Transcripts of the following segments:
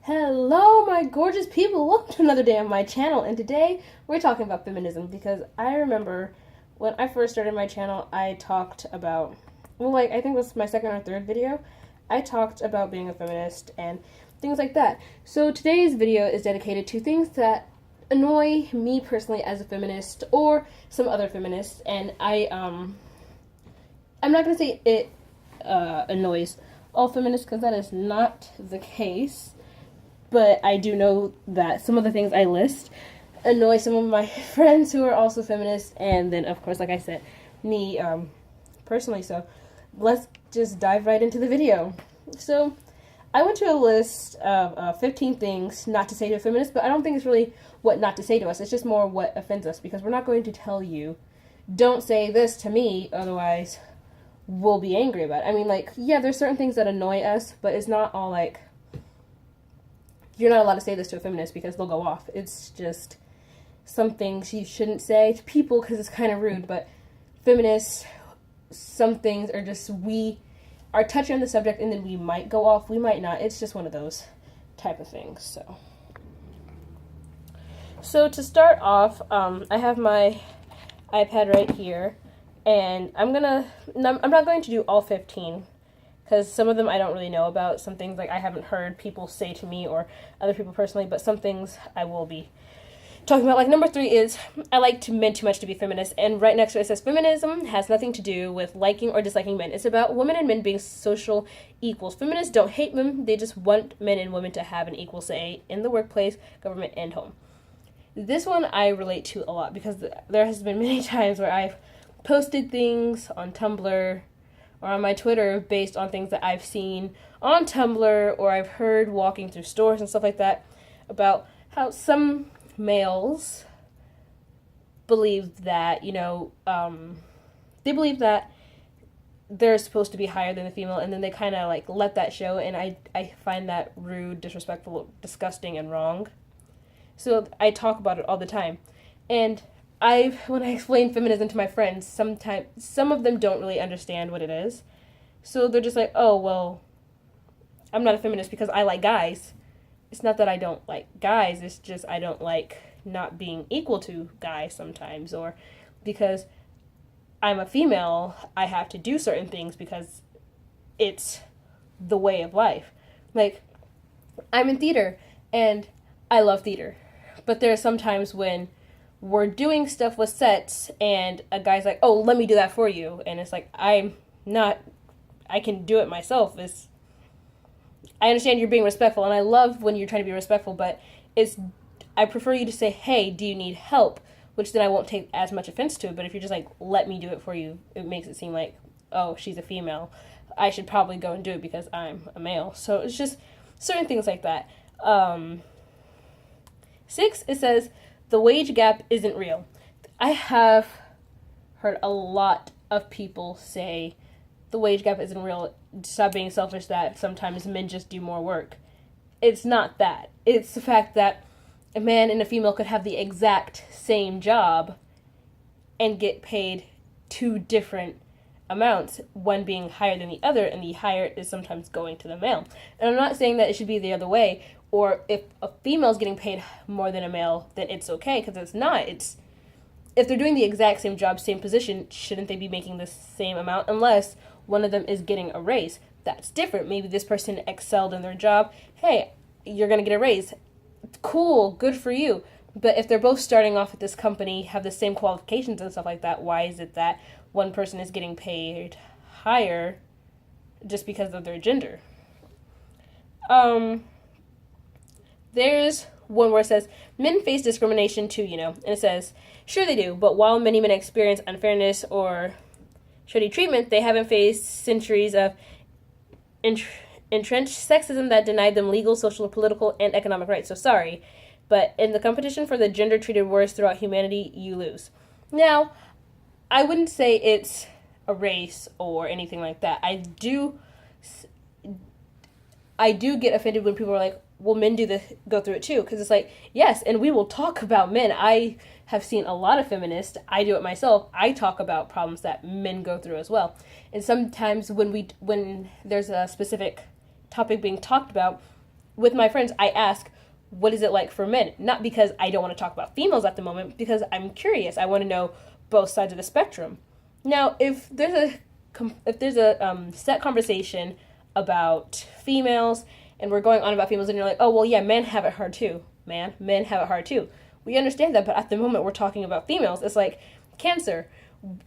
Hello, my gorgeous people. Welcome to another day on my channel. And today we're talking about feminism because I remember when I first started my channel, I talked about, I think it was my second or third video, I talked about being a feminist and things like that. So today's video is dedicated to things that annoy me personally as a feminist or some other feminists. And I'm not going to say it annoys all feminists because that is not the case. But I do know that some of the things I list annoy some of my friends who are also feminists, and then, of course, like I said, me personally. So let's just dive right into the video. So I went to a list of 15 things not to say to a feminist, but I don't think it's really what not to say to us. It's just more what offends us, because we're not going to tell you, don't say this to me, otherwise we'll be angry about it. I mean, yeah, there's certain things that annoy us, but it's not all you're not allowed to say this to a feminist because they'll go off. It's just some things you shouldn't say to people because it's kind of rude. But feminists, some things are just, we are touching on the subject and then we might go off, we might not. It's just one of those type of things. So to start off, I have my iPad right here, and I'm not going to do all 15. Because some of them I don't really know about. Some things I haven't heard people say to me or other people personally, but some things I will be talking about. Number 3 is, I like men too much to be feminist. And right next to it says, feminism has nothing to do with liking or disliking men. It's about women and men being social equals. Feminists don't hate men. They just want men and women to have an equal say in the workplace, government, and home. This one I relate to a lot because there has been many times where I've posted things on Tumblr or on my Twitter based on things that I've seen on Tumblr or I've heard walking through stores and stuff like that about how some males believe that, they believe that they're supposed to be higher than the female, and then they kind of let that show, and I find that rude, disrespectful, disgusting, and wrong. So I talk about it all the time. And when I explain feminism to my friends, sometimes some of them don't really understand what it is. So they're just like, oh, well, I'm not a feminist because I like guys. It's not that I don't like guys, it's just I don't like not being equal to guys sometimes, or because I'm a female, I have to do certain things because it's the way of life. I'm in theater, and I love theater. But there are some times when we're doing stuff with sets and a guy's like, oh, let me do that for you. And it's like, I can do it myself. I understand you're being respectful, and I love when you're trying to be respectful, but I prefer you to say, hey, do you need help? Which then I won't take as much offense to it. But if you're just like, let me do it for you, it makes it seem like, oh, she's a female. I should probably go and do it because I'm a male. So it's just certain things like that. 6, it says, the wage gap isn't real. I have heard a lot of people say the wage gap isn't real. Stop being selfish that sometimes men just do more work. It's not that. It's the fact that a man and a female could have the exact same job and get paid 2 different amounts, one being higher than the other, and the higher is sometimes going to the male. And I'm not saying that it should be the other way, or if a female is getting paid more than a male, then it's okay, because it's not. If they're doing the exact same job, same position, shouldn't they be making the same amount, unless one of them is getting a raise? That's different. Maybe this person excelled in their job. Hey, you're going to get a raise. Cool, good for you. But if they're both starting off at this company, have the same qualifications and stuff like that, why is it that one person is getting paid higher just because of their gender? There's one where it says, men face discrimination too, and it says, sure they do, but while many men experience unfairness or shitty treatment, they haven't faced centuries of entrenched sexism that denied them legal, social, political, and economic rights. So sorry, but in the competition for the gender-treated worst throughout humanity, you lose. Now, I wouldn't say it's a race or anything like that. I do get offended when people are like, well, men go through it too, because it's like, yes, and we will talk about men. I have seen a lot of feminists. I do it myself. I talk about problems that men go through as well. And sometimes when there's a specific topic being talked about, with my friends, I ask, what is it like for men? Not because I don't want to talk about females at the moment, because I'm curious. I want to know both sides of the spectrum. Now, if there's a set conversation about females, and we're going on about females, and you're like, oh, well, yeah, men have it hard too. Men have it hard too. We understand that, but at the moment we're talking about females. It's like cancer.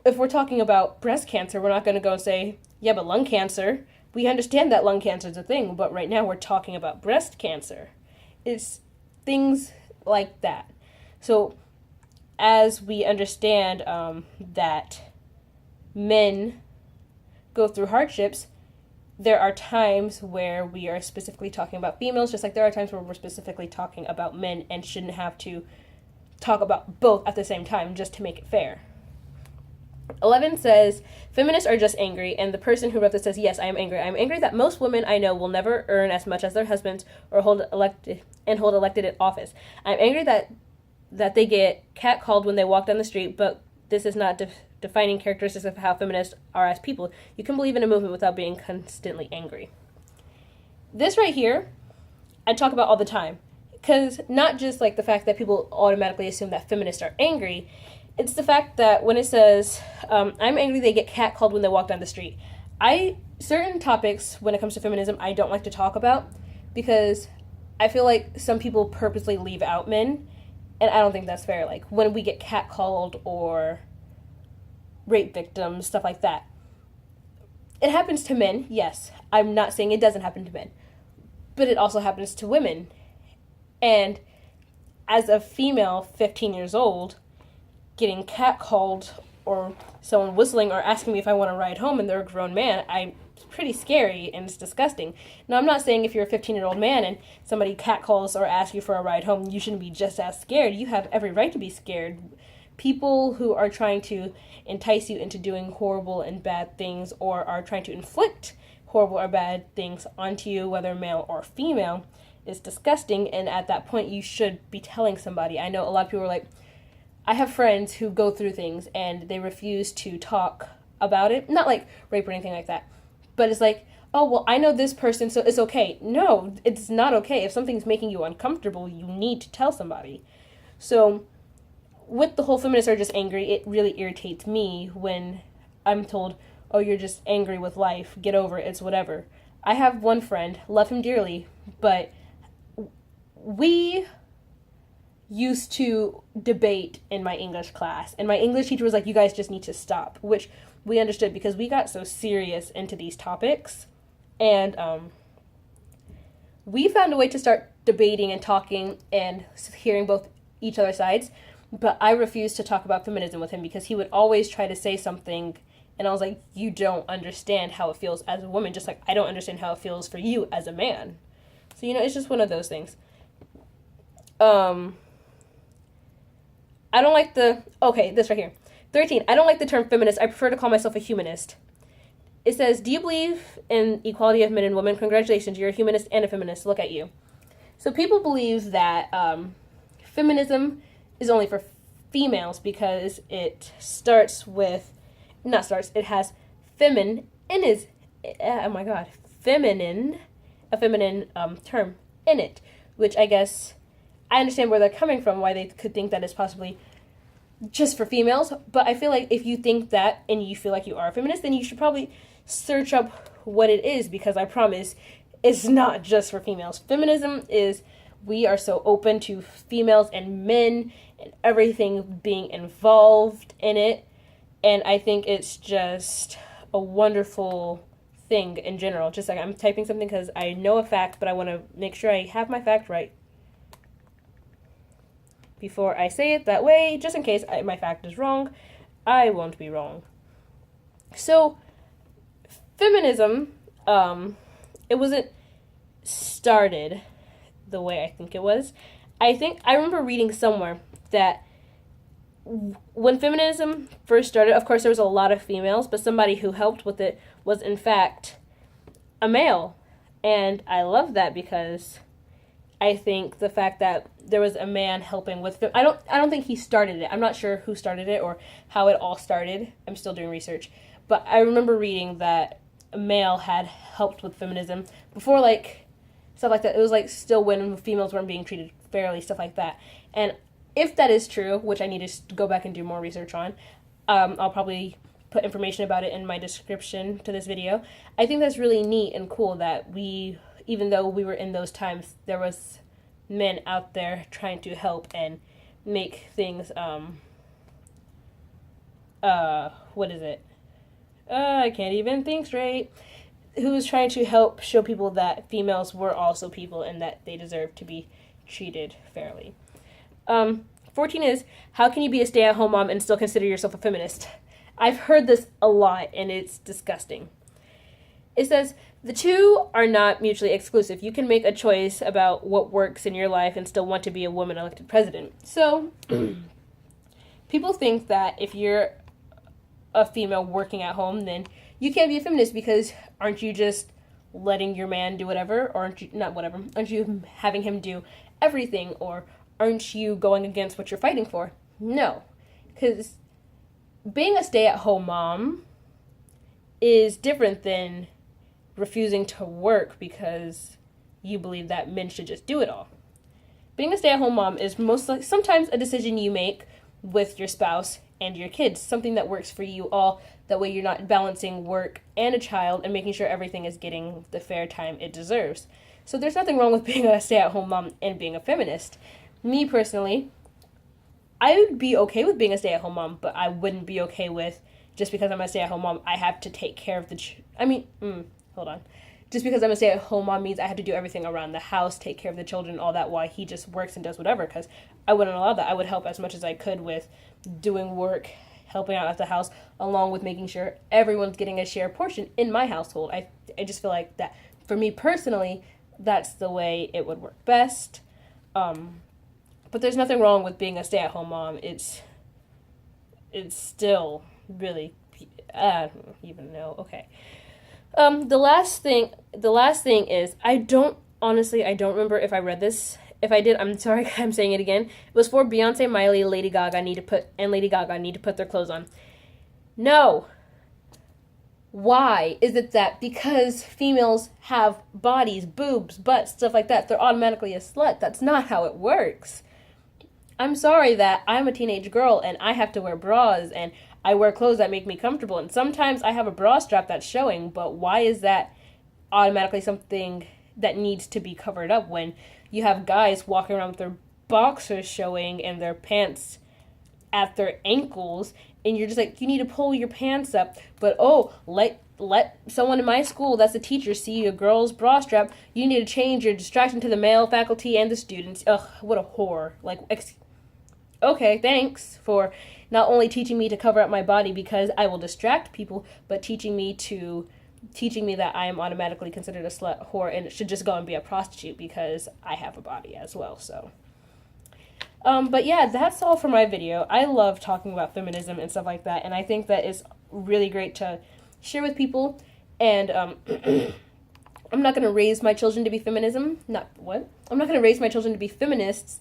If we're talking about breast cancer, we're not going to go and say, yeah, but lung cancer. We understand that lung cancer is a thing, but right now we're talking about breast cancer. It's things like that. So as we understand that men go through hardships, there are times where we are specifically talking about females, just like there are times where we're specifically talking about men and shouldn't have to talk about both at the same time just to make it fair. 11 says, feminists are just angry, and the person who wrote this says, yes, I am angry. I am angry that most women I know will never earn as much as their husbands or hold elected office. I'm angry that they get catcalled when they walk down the street, but this is not defining characteristics of how feminists are as people. You can believe in a movement without being constantly angry. This right here, I talk about all the time, because not just like the fact that people automatically assume that feminists are angry, it's the fact that when it says, I'm angry they get catcalled when they walk down the street. Certain topics when it comes to feminism, I don't like to talk about because I feel like some people purposely leave out men, and I don't think that's fair. Like when we get catcalled or rape victims, stuff like that. It happens to men, yes. I'm not saying it doesn't happen to men, but it also happens to women. And as a female, 15 years old, getting catcalled or someone whistling or asking me if I want to ride home and they're a grown man, it's pretty scary and it's disgusting. Now, I'm not saying if you're a 15-year-old man and somebody catcalls or asks you for a ride home, you shouldn't be just as scared. You have every right to be scared. People who are trying to entice you into doing horrible and bad things or are trying to inflict horrible or bad things onto you, whether male or female, is disgusting, and at that point you should be telling somebody. I know a lot of people are like, I have friends who go through things and they refuse to talk about it. Not like rape or anything like that. But it's like, oh, well, I know this person, so it's okay. No, it's not okay. If something's making you uncomfortable, you need to tell somebody. So with the whole feminists are just angry, it really irritates me when I'm told, oh, you're just angry with life. Get over it. It's whatever. I have one friend, love him dearly, but we used to debate in my English class, and my English teacher was like, you guys just need to stop, which we understood because we got so serious into these topics, and we found a way to start debating and talking and hearing both each other's sides, but I refused to talk about feminism with him because he would always try to say something, and I was like, you don't understand how it feels as a woman, just like I don't understand how it feels for you as a man. So, it's just one of those things. I don't like this right here. 13, I don't like the term feminist. I prefer to call myself a humanist. It says, do you believe in equality of men and women? Congratulations, you're a humanist and a feminist. Look at you. So people believe that feminism is only for females because it has feminine a feminine term in it, which I guess I understand where they're coming from, why they could think that it's possibly just for females, but I feel like if you think that and you feel like you are a feminist, then you should probably search up what it is, because I promise it's not just for females. Feminism is, we are so open to females and men and everything being involved in it, and I think it's just a wonderful thing in general. Just like I'm typing something because I know a fact, but I want to make sure I have my fact right before I say it. That way, just in case my fact is wrong, I won't be wrong. So, feminism, it wasn't started the way I think it was. I remember reading somewhere that when feminism first started, of course there was a lot of females, but somebody who helped with it was in fact a male. And I love that because I think the fact that there was a man helping with I don't think he started it. I'm not sure who started it or how it all started. I'm still doing research. But I remember reading that a male had helped with feminism before, like, stuff like that. It was like still when females weren't being treated fairly, stuff like that. And if that is true, which I need to go back and do more research on, I'll probably put information about it in my description to this video. I think that's really neat and cool that we, even though we were in those times, there was men out there trying to help and make things, what is it? I can't even think straight. Who was trying to help show people that females were also people and that they deserve to be treated fairly. 14 is, how can you be a stay-at-home mom and still consider yourself a feminist? I've heard this a lot, and it's disgusting. It says, the two are not mutually exclusive. You can make a choice about what works in your life and still want to be a woman elected president. So, people think that if you're a female working at home, then you can't be a feminist because aren't you just letting your man do whatever? Or aren't you having him do everything? Or aren't you going against what you're fighting for? No. Because being a stay-at-home mom is different than refusing to work because you believe that men should just do it all. Being a stay-at-home mom is sometimes a decision you make with your spouse and your kids, something that works for you all. That way you're not balancing work and a child and making sure everything is getting the fair time it deserves. So there's nothing wrong with being a stay-at-home mom and being a feminist. Me personally, I would be okay with being a stay-at-home mom, but I wouldn't be okay with, just because I'm a stay-at-home mom, I have to take care of just because I'm a stay-at-home mom means I have to do everything around the house, take care of the children, all that, while he just works and does whatever, because I wouldn't allow that. I would help as much as I could with doing work, helping out at the house, along with making sure everyone's getting a share portion in my household. I just feel like that, for me personally, that's the way it would work best. But there's nothing wrong with being a stay-at-home mom. It's still really, I don't even know. Okay. The last thing is, I don't remember if I read this. If I did, I'm sorry, I'm saying it again. It was for Beyonce, Miley, Lady Gaga need to put their clothes on. No. Why is it that because females have bodies, boobs, butts, stuff like that, they're automatically a slut? That's not how it works. I'm sorry that I'm a teenage girl and I have to wear bras and I wear clothes that make me comfortable, and sometimes I have a bra strap that's showing, but why is that automatically something that needs to be covered up when you have guys walking around with their boxers showing and their pants at their ankles, and you're just like, you need to pull your pants up, but let someone in my school that's a teacher see a girl's bra strap, you need to change your distraction to the male faculty and the students. Ugh, what a whore. Like, okay, thanks for not only teaching me to cover up my body because I will distract people, but teaching me that I am automatically considered a slut, whore, and should just go and be a prostitute because I have a body as well. So, but yeah, that's all for my video. I love talking about feminism and stuff like that, and I think that it's really great to share with people. And I'm not going to raise my children to be I'm not going to raise my children to be feminists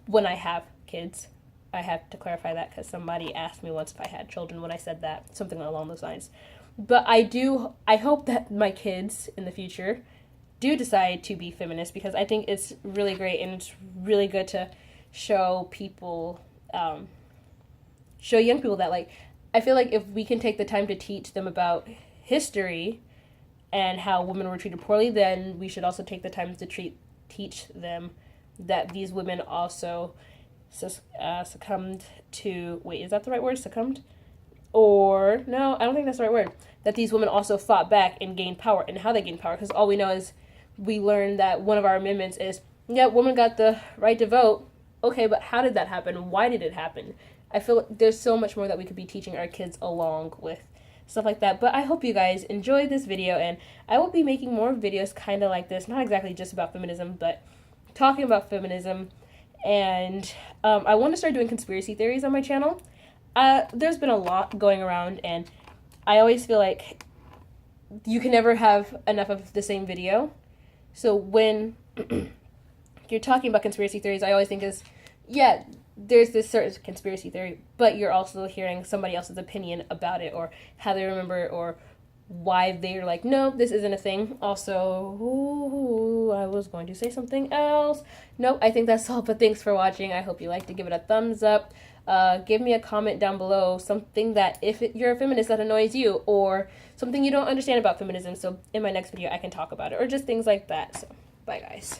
when I have kids. I have to clarify that because somebody asked me once if I had children when I said that, something along those lines. But I hope that my kids in the future do decide to be feminists, because I think it's really great and it's really good to show people, show young people that, like, I feel like if we can take the time to teach them about history and how women were treated poorly, then we should also take the time to teach them that these women also succumbed to, wait, is that the right word? Succumbed? Or, no, I don't think that's the right word. That these women also fought back and gained power, and how they gained power. Because all we know is we learned that one of our amendments is, yeah, women got the right to vote. Okay, but how did that happen? Why did it happen? I feel like there's so much more that we could be teaching our kids along with stuff like that. But I hope you guys enjoyed this video, and I will be making more videos kind of like this. Not exactly just about feminism, but talking about feminism. And I want to start doing conspiracy theories on my channel. There's been a lot going around, and I always feel like you can never have enough of the same video. So when you're talking about conspiracy theories, I always think is, yeah, there's this certain conspiracy theory, but you're also hearing somebody else's opinion about it, or how they remember, or why they're like, no, this isn't a thing. Also, I was going to say something else. Nope, I think that's all, but thanks for watching. I hope you liked it. Give it a thumbs up. Give me a comment down below, something that if you're a feminist that annoys you, or something you don't understand about feminism, so in my next video I can talk about it, or just things like that. So, bye guys.